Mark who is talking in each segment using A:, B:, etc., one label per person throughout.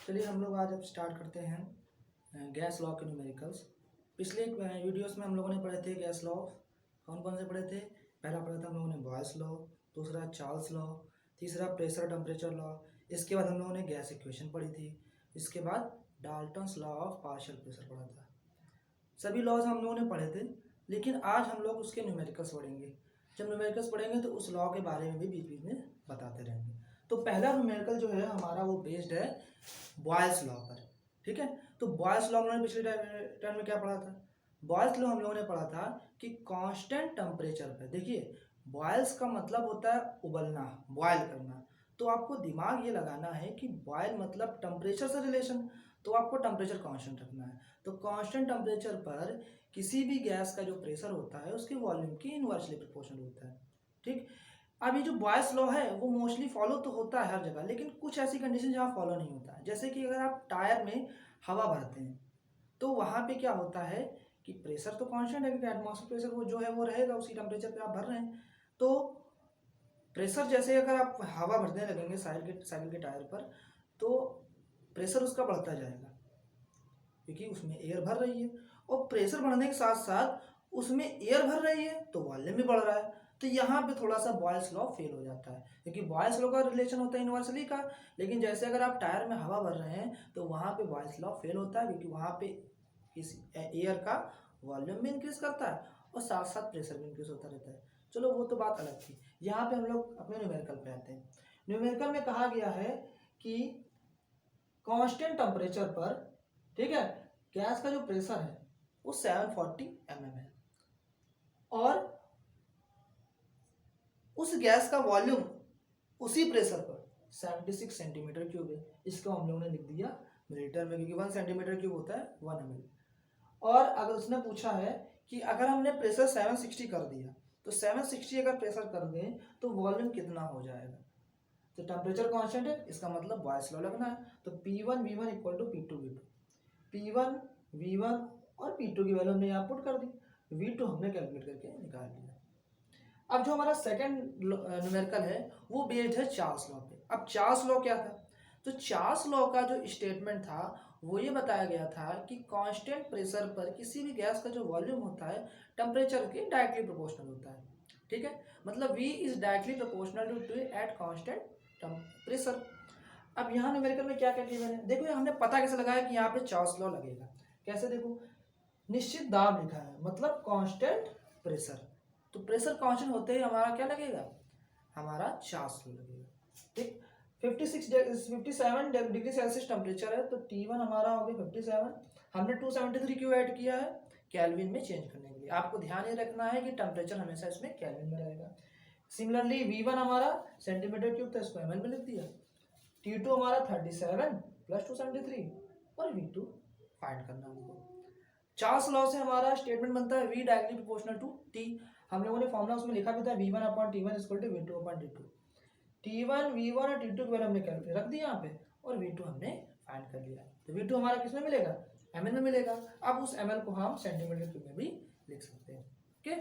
A: चलिए हम लोग आज अब स्टार्ट करते हैं गैस लॉ के न्यूमेरिकल्स। पिछले वीडियोस में हम लोगों ने पढ़े थे गैस लॉ। कौन कौन से पढ़े थे? पहला पढ़ा था हम लोगों ने बॉयल्स लॉ, दूसरा चार्ल्स लॉ, तीसरा प्रेशर टेम्परेचर लॉ। इसके बाद हम लोगों ने गैस इक्वेशन पढ़ी थी। इसके बाद Dalton's law of partial pressure पढ़ा था। सभी लॉज हम लोगों ने पढ़े थे, लेकिन आज हम लोग उसके न्यूमेरिकल्स पढ़ेंगे। जब न्यूमेरिकल्स पढ़ेंगे तो उस लॉ के बारे में भी बीच बीच में बताते रहेंगे। तो पहला न्यूमेरिकल जो है हमारा वो बेस्ड है बॉयल्स लॉ पर। ठीक है, तो बॉयल्स लॉ हम लोगों ने पिछले टर्म में क्या पढ़ा था? बॉयल्स लॉ हम लोगों ने पढ़ा था कि कांस्टेंट टेम्परेचर पर, देखिए बॉयल्स का मतलब होता है उबलना, बॉयल करना। तो आपको दिमाग ये लगाना है कि बॉयल मतलब टेम्परेचर से रिलेशन, तो आपको टेम्परेचर कांस्टेंट रखना है। तो कांस्टेंट टेम्परेचर पर किसी भी गैस का जो प्रेशर होता है उसके वॉल्यूम की इनवर्सली प्रोपोर्शनल होता है। ठीक, अब ये जो बॉयल्स लॉ है वो मोस्टली फॉलो तो होता है हर जगह, लेकिन कुछ ऐसी कंडीशन जहाँ फॉलो नहीं होता है। जैसे कि अगर आप टायर में हवा भरते हैं तो वहाँ पे क्या होता है कि प्रेशर तो कांस्टेंट है, क्योंकि एटमॉस्फेरिक प्रेशर वो जो है वो रहेगा, उसी टेम्परेचर पे आप भर रहे हैं। तो प्रेशर जैसे अगर आप हवा भरने लगेंगे साइकिल के टायर पर, तो प्रेशर उसका बढ़ता जाएगा क्योंकि उसमें एयर भर रही है, और प्रेशर बढ़ने के साथ साथ उसमें एयर भर रही है तो वॉल्यूम भी बढ़ रहा है। तो यहाँ पे थोड़ा सा बॉयल्स लॉ फेल हो जाता है, क्योंकि बॉयल्स लॉ का रिलेशन होता है इन्वर्सली का, लेकिन जैसे अगर आप टायर में हवा भर रहे हैं तो वहाँ पे बॉयल्स लॉ फेल होता है, क्योंकि वहाँ पे इस एयर का वॉल्यूम भी इंक्रीज करता है और साथ साथ प्रेशर भी इंक्रीज होता रहता है। चलो वो तो बात अलग थी। यहाँ पे हम लोग अपने न्यूमेरिकल पे आते हैं। न्यूमेरिकल में कहा गया है कि कांस्टेंट टेम्परेचर पर, ठीक है, गैस का जो प्रेशर है वो 740 mm है, और उस गैस का वॉल्यूम उसी प्रेशर पर 76 सेंटीमीटर क्यूब है। इसको हम लोगों ने लिख दिया मिलीलीटर में, क्योंकि 1 सेंटीमीटर क्यूब होता है 1 ml। और अगर उसने पूछा है कि अगर हमने प्रेशर 760 कर दिया तो 760 अगर प्रेशर कर दें तो वॉल्यूम कितना हो जाएगा? तो टेम्परेचर कांस्टेंट है, इसका मतलब बॉयल्स लॉ लगना है। तो P1 V1 equal to P2 V2, P1 V1 और P2 की वैल्यू हमने यहाँ पुट कर दी, V2 हमने कैलकुलेट करके निकाल लिया। अब जो हमारा सेकंड न्यूमेरिकल है वो बेस्ड है चार्ल्स लॉ पे। अब चार्ल्स लॉ क्या था? तो चार्ल्स लॉ का जो स्टेटमेंट था वो ये बताया गया था कि कांस्टेंट प्रेशर पर किसी भी गैस का जो वॉल्यूम होता है टेम्परेचर के डायरेक्टली प्रोपोर्शनल होता है। ठीक है, मतलब V is directly proportional to T at constant pressure. अब यहाँ न्यूमेरिकल में क्या क्या गिवन है देखो, हमने पता कैसे लगाया कि यहाँ पे चार्ल्स लॉ लगेगा। कैसे? देखो, निश्चित दाब लिखा है मतलब कांस्टेंट प्रेशर, तो प्रेशर कांस्टेंट होते ही हमारा क्या लगेगा? हमारा चार्ल्स लॉ लगेगा। ठीक, 57 डिग्री सेल्सियस टेम्परेचर है, तो T1 हमारा हो गया 57। हमने 273 क्यों ऐड किया है? केल्विन में चेंज करने के लिए। आपको ध्यान ये रखना है कि टेम्परेचर हमेशा इसमें केल्विन में रहेगा। सिमिलरली V1 हमारा सेंटीमीटर क्यूब था, इसको ml में लिख दिया। T2 हमारा 37 प्लस 273, और V2 फाइंड करना हमको। चार्ल्स लॉ से हमारा स्टेटमेंट बनता है V directly proportional to T। हम लोगों ने फॉर्मूला उसमें लिखा भी था V1 upon T1 equal to V2 upon T2। T1 V1 और T2 के बारे में हमने कैलकुलेट रख दिया यहाँ पे, और V2 हमने फाइंड कर लिया। तो V2 हमारा किसमें मिलेगा? ml में मिलेगा। अब उस ml को हम सेंटीमीटर क्यूब में भी लिख सकते हैं। ओके,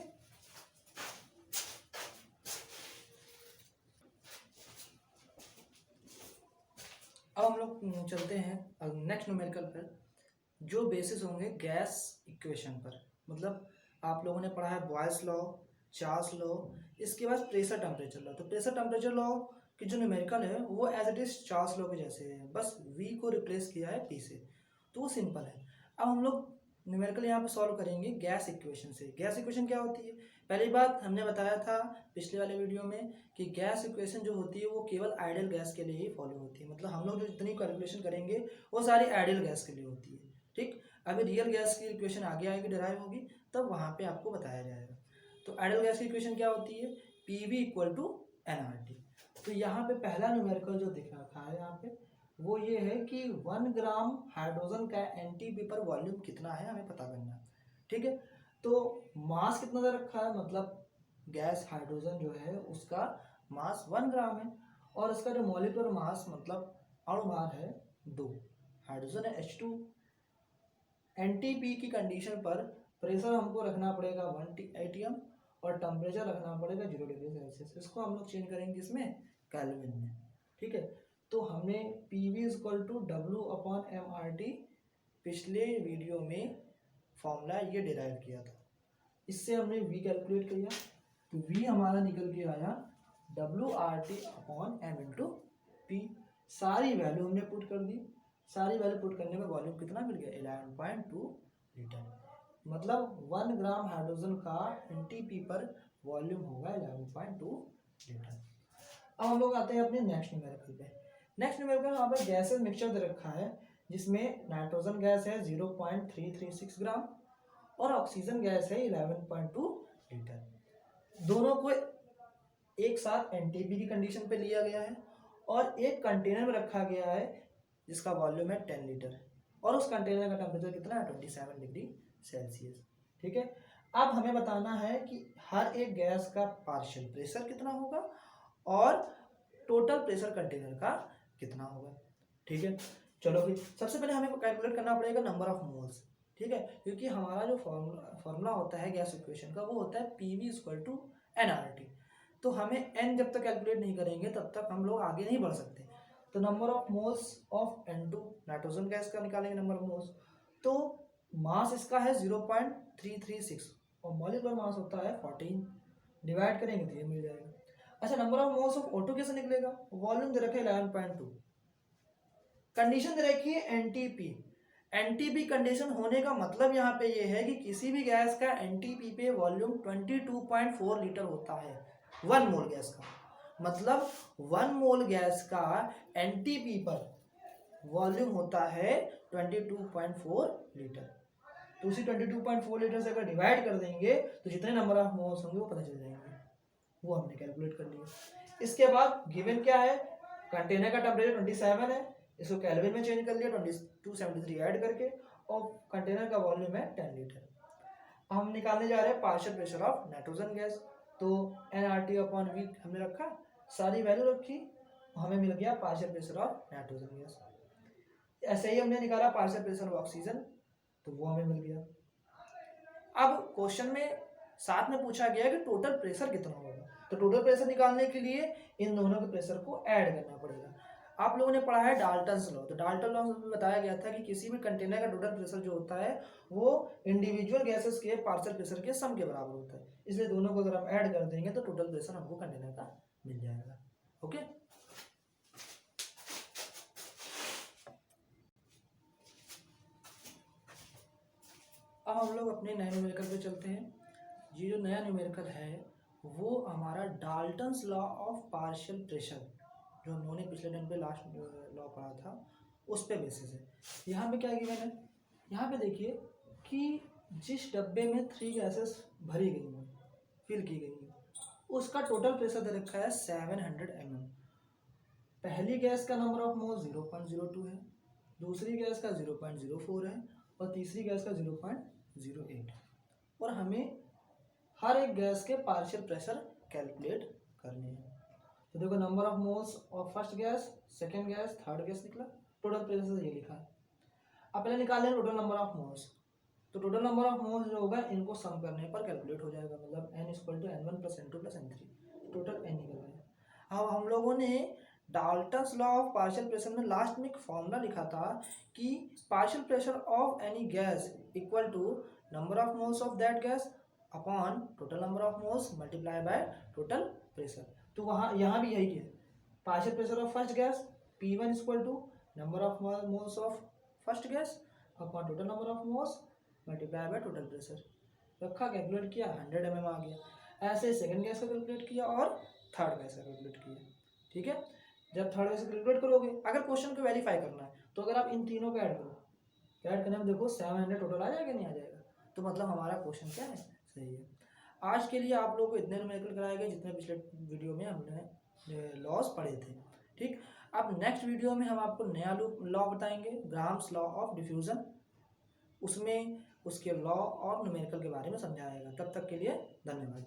A: अब हम लोग चलते हैं नेक्स्ट न्यूमेरिकल पर, जो बेसिस होंगे गैस इक्वेशन पर। मतलब आप लोगों ने पढ़ा है बॉयल्स लॉ, चार्ल्स लॉ, इसके बाद प्रेशर टेम्परेचर लॉ। तो प्रेशर टेम्परेचर लॉ की जो न्यूमेरिकल है वो as it is Charles law के जैसे है, बस V को रिप्लेस किया है P से, तो वो सिंपल है। अब हम लोग न्यूमेरिकल यहाँ पे सॉल्व करेंगे गैस इक्वेशन से। गैस इक्वेशन क्या होती है? पहली बात हमने बताया था पिछले वाले वीडियो में कि गैस इक्वेशन जो होती है वो केवल आइडियल गैस के लिए ही फॉलो होती है। मतलब हम लोग जो जितनी कैलकुलेशन करेंगे वो सारी आइडियल गैस के लिए होती है। ठीक, अभी रियल गैस की इक्वेशन आगे आएगी, डिराइव होगी, तब वहाँ पे आपको बताया जाएगा। तो आइडियल गैस की इक्वेशन क्या होती है? PV equal to nRT। तो यहाँ पे पहला न्यूमेरिकल जो दिख रखा है यहाँ पे वो ये है कि 1 ग्राम हाइड्रोजन का NTP पर वॉल्यूम कितना है हमें पता करना है। ठीक है, तो मास कितना दे रखा है, मतलब गैस हाइड्रोजन जो है उसका मास 1 ग्राम है, और इसका जो मॉलिक्यूलर मास मतलब अणु भार है 2। हाइड्रोजन है H2। NTP की कंडीशन पर प्रेशर हमको रखना पड़ेगा 1 atm और टेम्परेचर रखना पड़ेगा 0 डिग्री सेल्सियस। इसको हम लोग चेंज करेंगे इसमें केल्विन में। ठीक है, तो हमने हमने PV इक्वल टू W/mRT पिछले वीडियो में फॉर्मूला ये डिराइव किया था। इससे हमने V कैलकुलेट किया तो V हमारा निकल के आया WRT/m/P। सारी वैल्यू हमने पुट कर दी। सारी वैल्यू पुट करने में वॉल्यूम कितना मिल गया 11.2 लीटर। मतलब 1 ग्राम हाइड्रोजन का NTP पर वॉल्यूम होगा 11.2 लीटर। अब हम लोग आते हैं अपने नेक्स्ट न्यूमेरिकल पे। नेक्स्ट न्यूमेरिकल यहाँ पर गैसेस मिक्सचर दे रखा है जिसमें नाइट्रोजन गैस है 0.336 ग्राम और ऑक्सीजन गैस है 11.2 लीटर। दोनों को एक साथ NTP की कंडीशन पे लिया गया है और एक कंटेनर में रखा गया है जिसका वॉल्यूम है 10 लीटर और उस कंटेनर का टेम्परेचर कितना है 27 डिग्री सेल्सियस। ठीक है, अब हमें बताना है कि हर एक गैस का पार्शियल प्रेशर कितना होगा और टोटल प्रेशर कंटेनर का कितना होगा। ठीक है, चलो फिर सबसे पहले हमें कैलकुलेट करना पड़ेगा नंबर ऑफ मोल्स। ठीक है, क्योंकि हमारा जो फॉर्मूला होता है गैस इक्वेशन का वो होता है PV इक्वल टू NRT। तो हमें n जब तक कैलकुलेट नहीं करेंगे तब तक हम लोग आगे नहीं बढ़ सकते। तो number of moles of N2 nitrogen gas का निकालेंगे नंबर ऑफ मोल्स। तो मास इसका है 0.336 और मॉलिक्यूलर मास होता है 14। डिवाइड करेंगे तो ये मिल जाएगा। अच्छा, number of moles of O2 कैसे निकलेगा? वॉल्यूम दे रखे 11.2, कंडीशन दे रखी है NTP। NTP कंडीशन होने का मतलब यहाँ पे ये है कि किसी भी गैस का NTP पे वॉल्यूम 22.4 लीटर होता है 1 मोल गैस का। मतलब 1 मोल गैस का NTP पर वॉल्यूम होता है 22.4 लीटर। तो उसी 22.4 लीटर से अगर डिवाइड कर देंगे तो जितने नंबर ऑफ मोल्स होंगे वो पता चल जाएंगे। वो हमने कैलकुलेट कर लिया। इसके बाद गिवन क्या है, कंटेनर का टेम्परेचर 27 है, इसको केल्विन में चेंज कर लिया 273 ऐड करके और कंटेनर का वॉल्यूम है 10 लीटर। हम निकालने जा रहे हैं partial pressure of nitrogen gas. तो NRT/V हमने रखा, सारी वैल्यू रखी, हमें मिल गया partial pressure of nitrogen gas. ऐसे ही हमने निकाला पार्शियल प्रेशर ऑफ ऑक्सीजन तो वो हमें मिल गया। अब क्वेश्चन में साथ में पूछा गया कि टोटल प्रेशर कितना होगा। तो टोटल प्रेशर निकालने के लिए इन दोनों के प्रेशर को ऐड करना पड़ेगा। आप लोगों ने पढ़ा है डाल्टन्स लॉ। तो डाल्टन लॉ में बताया गया था कि किसी भी कंटेनर का टोटल प्रेशर जो होता है वो इंडिविजुअल गैसेस के पार्शियल प्रेशर के सम के बराबर होता है। इसलिए दोनों को अगर हम ऐड कर देंगे तो टोटल प्रेशर हमको कंटेनर का मिल जाएगा। ओके, अब हम लोग अपने नए न्यूमेरिकल पे चलते हैं। ये जो नया न्यूमेरिकल है वो हमारा Dalton's law of partial pressure जो हम लोगों ने पिछले दिन पे लास्ट लॉ पढ़ा था उस पे बेसिस है। यहाँ पे क्या गिवन है, यहाँ पे देखिए कि जिस डब्बे में 3 गैसेस भरी गई हैं, फिल की गई हैं, उसका टोटल प्रेशर दे रखा है 700 mm। पहली गैस का नंबर ऑफ मोल 0.02 है, दूसरी गैस का 0.04 है और तीसरी गैस का 0.08। और हमें हर एक गैस के पार्शियल प्रेशर कैलकुलेट करने हैं। तो देखो number of moles of first gas, second gas, third gas निकला, टोटल प्रेशर ये लिखा है। अब पहले निकाल लें टोटल नंबर ऑफ मोल्स। तो टोटल नंबर ऑफ मोल्स जो होगा इनको सम करने पर कैलकुलेट हो जाएगा। मतलब N = N1 + N2 + N3, total N निकल गया। अब हम लोगों ने Dalton's law of partial pressure में लास्ट में एक फॉर्मूला लिखा था कि partial pressure of any gas equal to number of moles of that gas upon total number of moles multiply by total pressure. तो वहाँ यहाँ भी यही है, partial pressure of first gas P1 = number of moles of first gas upon total number of moles multiply by total pressure. रखा, calculate किया, 100 mm आ गया। ऐसे सेकंड गैस का कैलकुलेट किया और थर्ड गैस का कैलकुलेट किया। ठीक है, जब थर्ड गैस कैलकुलेट करोगे, अगर क्वेश्चन को वेरीफाई करना है तो अगर आप इन तीनों को ऐड करो, ऐड करने में देखो 700 टोटल आ जाएगा नहीं आ जाएगा, तो मतलब हमारा क्वेश्चन क्या है, सही है। आज के लिए आप लोगों को इतने न्यूमेरिकल कराए गए जितने पिछले वीडियो में हमने लॉस पढ़े थे। ठीक, अब नेक्स्ट वीडियो में हम आपको नया लॉ बताएंगे, ग्राम्स लॉ ऑफ डिफ्यूजन। उसमें उसके लॉ और न्यूमेरिकल के बारे में समझाएगा। तब तक के लिए धन्यवाद।